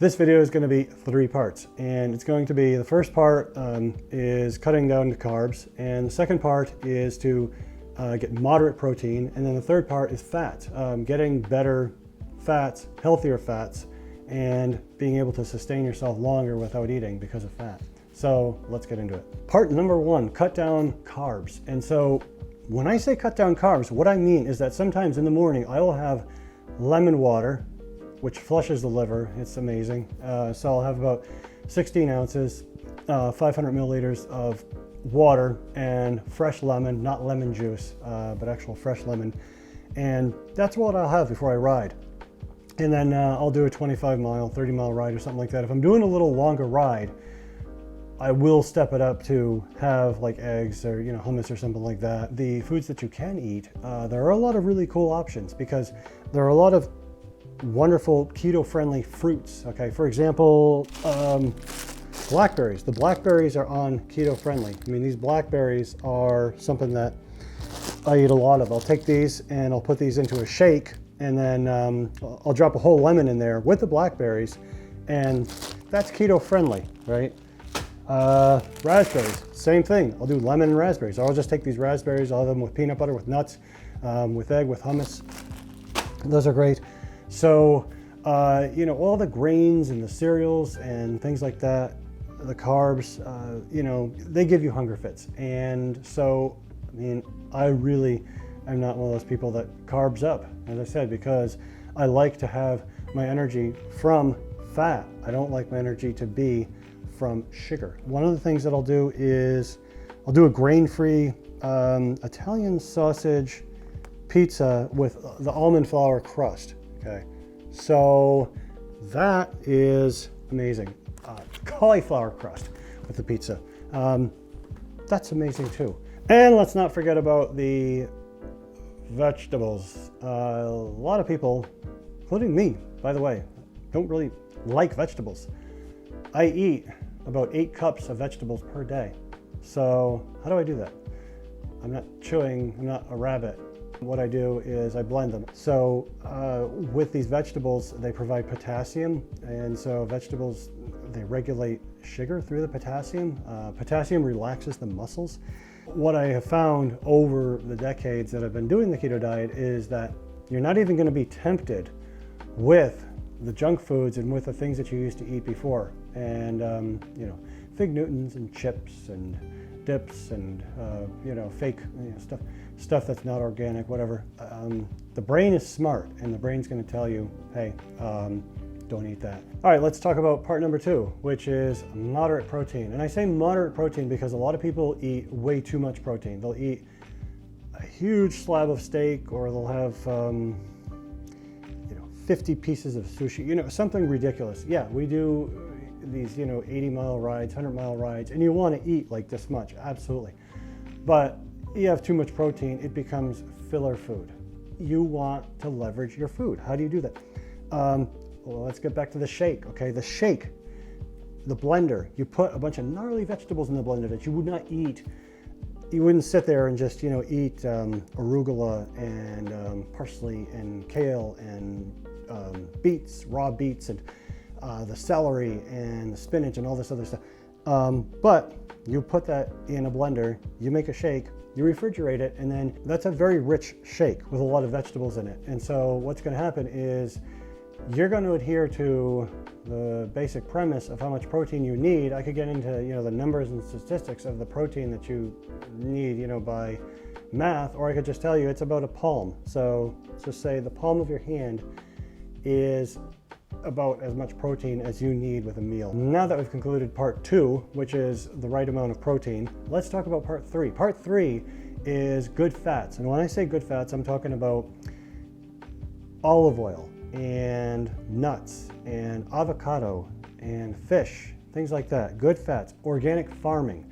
This video is going to be 3 parts, and it's going to be, the first part is cutting down the carbs, and the second part is to get moderate protein, and then the third part is fat, getting better fats, healthier fats, and being able to sustain yourself longer without eating because of fat. So let's get into it. Part number 1, cut down carbs. And so when I say cut down carbs, what I mean is that sometimes in the morning I will have lemon water, which flushes the liver. It's amazing. So I'll have about 16 ounces, 500 milliliters of water and fresh lemon, not lemon juice, but actual fresh lemon. And that's what I'll have before I ride. And then I'll do a 25-mile, 30-mile ride or something like that. If I'm doing a little longer ride, I will step it up to have like eggs or hummus or something like that. The foods that you can eat, there are a lot of really cool options because there are a lot of wonderful keto-friendly fruits. Okay, for example, blackberries. The blackberries are on keto-friendly. I mean, these blackberries are something that I eat a lot of. I'll take these and I'll put these into a shake, and then I'll drop a whole lemon in there with the blackberries, and that's keto-friendly, right? Raspberries, same thing. I'll do lemon and raspberries. I'll just take these raspberries, I'll have them with peanut butter, with nuts, with egg, with hummus. Those are great. So, all the grains and the cereals and things like that, the carbs, they give you hunger fits. And so, I mean, I really am not one of those people that carbs up, as I said, because I like to have my energy from fat. I don't like my energy to be from sugar. One of the things that I'll do is I'll do a grain-free Italian sausage pizza with the almond flour crust. Okay, so that is amazing. Cauliflower crust with the pizza. That's amazing too. And let's not forget about the vegetables. A lot of people, including me, by the way, don't really like vegetables. I eat about 8 cups of vegetables per day. So how do I do that? I'm not chewing, I'm not a rabbit. What I do is I blend them. So with these vegetables, they provide potassium, and so vegetables, they regulate sugar through the potassium. Potassium relaxes the muscles. What I have found over the decades that I've been doing the keto diet is that you're not even going to be tempted with the junk foods and with the things that you used to eat before. And Fig Newtons and chips and dips and fake stuff that's not organic, whatever. The brain is smart, and the brain's going to tell you, hey, don't eat that. All right, let's talk about part number 2, which is moderate protein. And I say moderate protein because a lot of people eat way too much protein. They'll eat a huge slab of steak, or they'll have 50 pieces of sushi, something ridiculous. Yeah, we do these 80-mile rides, 100-mile rides, and you want to eat like this much, absolutely. But you have too much protein, it becomes filler food. You want to leverage your food. How do you do that? Well, let's get back to the shake, okay? The shake, the blender, you put a bunch of gnarly vegetables in the blender that you would not eat. You wouldn't sit there and just, eat arugula and parsley and kale and beets, raw beets, and the celery and the spinach and all this other stuff. But you put that in a blender, you make a shake, you refrigerate it, and then that's a very rich shake with a lot of vegetables in it. And so what's going to happen is you're going to adhere to the basic premise of how much protein you need. I could get into the numbers and statistics of the protein that you need by math, or I could just tell you it's about a palm. So let's just say the palm of your hand is about as much protein as you need with a meal. Now that we've concluded part 2, which is the right amount of protein, let's talk about part 3. Part 3 is good fats. And when I say good fats, I'm talking about olive oil and nuts and avocado and fish, things like that. Good fats, organic farming.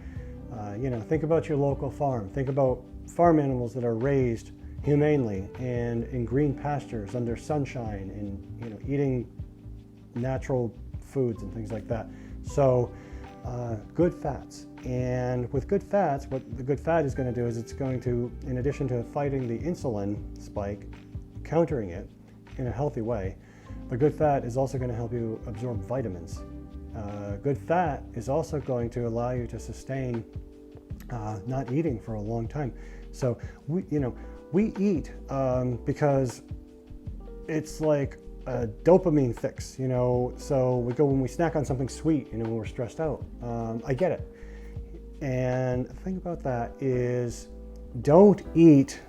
Think about your local farm. Think about farm animals that are raised humanely and in green pastures under sunshine, and eating natural foods and things like that. So good fats. And with good fats, what the good fat is going to do is it's going to, in addition to fighting the insulin spike, countering it in a healthy way, A good fat is also going to help you absorb vitamins. Good fat is also going to allow you to sustain not eating for a long time. So we eat because it's like a dopamine fix, so when we snack on something sweet, when we're stressed out. I get it. And the thing about that is, don't eat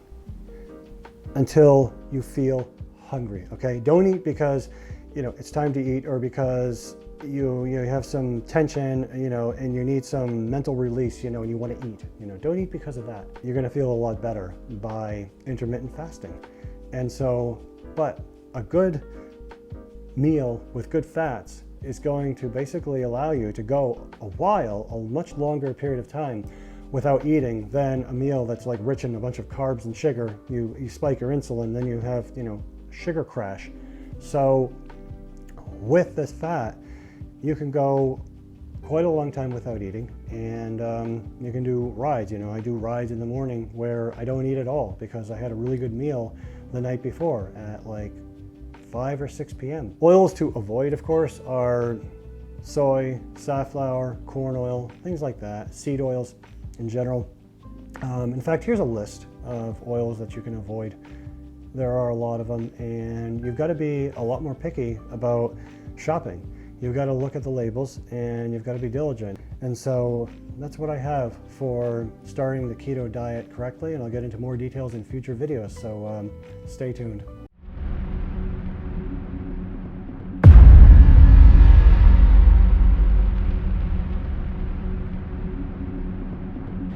until you feel hungry, okay? Don't eat because, it's time to eat, or because you have some tension, and you need some mental release, and you want to eat. Don't eat because of that. You're going to feel a lot better by intermittent fasting. And so, but a good meal with good fats is going to basically allow you to go a much longer period of time without eating than a meal that's like rich in a bunch of carbs and sugar. You spike your insulin, then you have, sugar crash. So with this fat, you can go quite a long time without eating, and you can do rides. I do rides in the morning where I don't eat at all because I had a really good meal the night before at like 5 or 6 p.m. Oils to avoid, of course, are soy, safflower, corn oil, things like that, seed oils in general. In fact, here's a list of oils that you can avoid. There are a lot of them, and you've got to be a lot more picky about shopping. You've got to look at the labels, and you've got to be diligent. And so that's what I have for starting the keto diet correctly, and I'll get into more details in future videos, so stay tuned.